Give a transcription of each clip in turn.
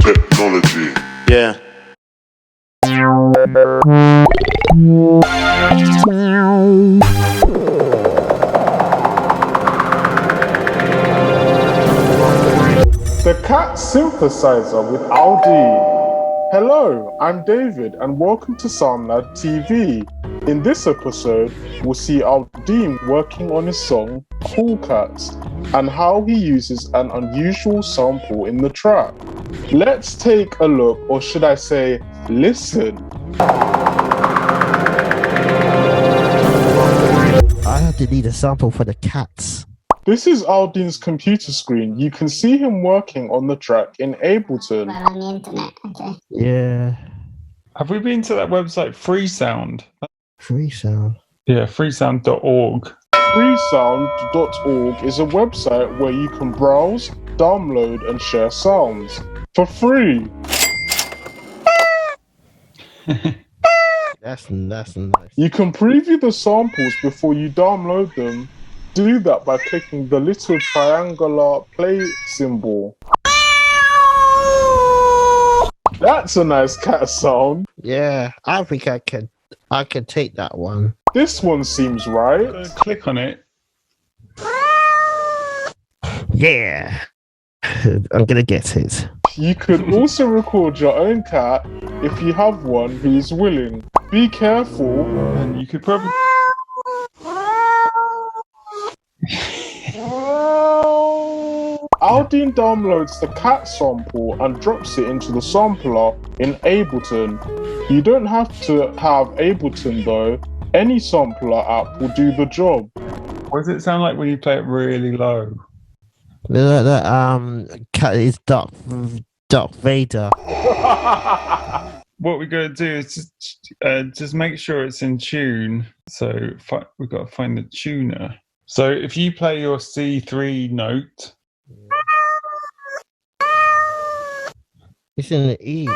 Technology. Yeah. The Cat Synthesizer with Aldean. Hello, I'm David and welcome to SoundLab TV. In this episode, we'll see Aldean working on his song Kool Kats and how he uses an unusual sample in the track. Let's take a look, or should I say, listen. I had to need a sample for the cats. This is Aldean's computer screen. You can see him working on the track in Ableton. Well, on the internet, okay. Yeah. Have we been to that website, Freesound? Freesound. Yeah, freesound.org. Freesound.org is a website where you can browse, download, and share sounds for free. That's nice. You can preview the samples before you download them. Do that by clicking the little triangular play symbol. That's a nice cat sound. Yeah, I think I can take that one. This one seems right. Click on it. Yeah. I'm gonna get it. You could also record your own cat if you have one who is willing. Be careful. And you could probably... Aldean downloads the cat sample and drops it into the sampler in Ableton. You don't have to have Ableton though. Any sampler app will do the job. What does it sound like when you play it really low? That cat is Darth Vader. What we're going to do is just make sure it's in tune. So we've got to find the tuner. So if you play your C3 note... It's in the E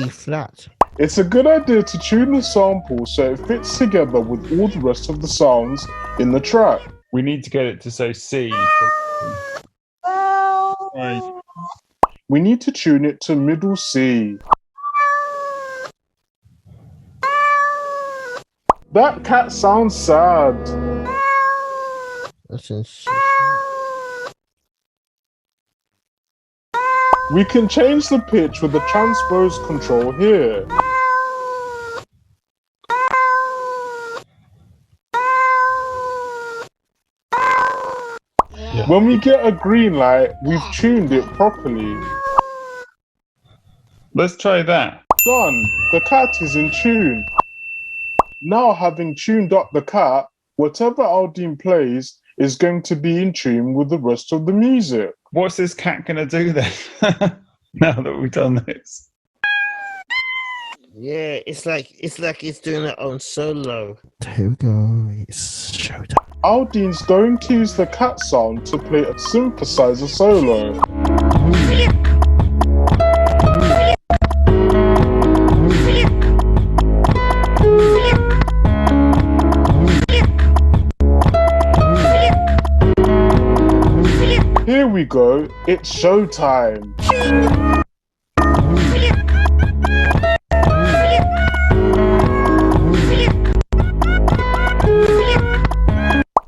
flat. It's a good idea to tune the sample so it fits together with all the rest of the sounds in the track. We need to get it to say C. Right. We need to tune it to middle C. That cat sounds sad. That's insane. We can change the pitch with the transpose control here. Yeah. When we get a green light, we've tuned it properly. Let's try that. Done. The cat is in tune. Now, having tuned up the cat, whatever Aldean plays is going to be in tune with the rest of the music. What's this cat going to do then? Now that we've done this. Yeah, it's like it's doing it on solo. Here we go. It's showtime. Aldean's going to use the cat sound to play a synthesizer solo. Here we go, it's showtime.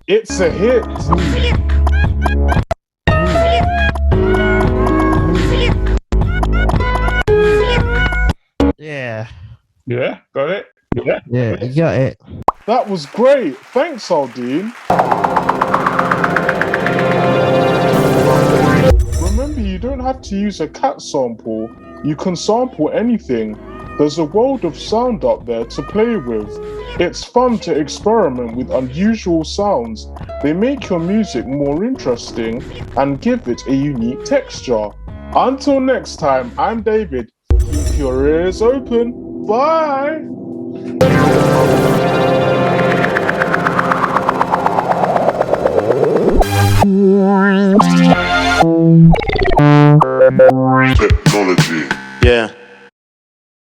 It's a hit. Yeah. Yeah, got it? Yeah. Yeah, you got it. That was great. Thanks, Aldean. Remember, you don't have to use a cat sample. You can sample anything. There's a world of sound up there to play with. It's fun to experiment with unusual sounds. They make your music more interesting and give it a unique texture. Until next time, I'm David. Keep your ears open. Bye!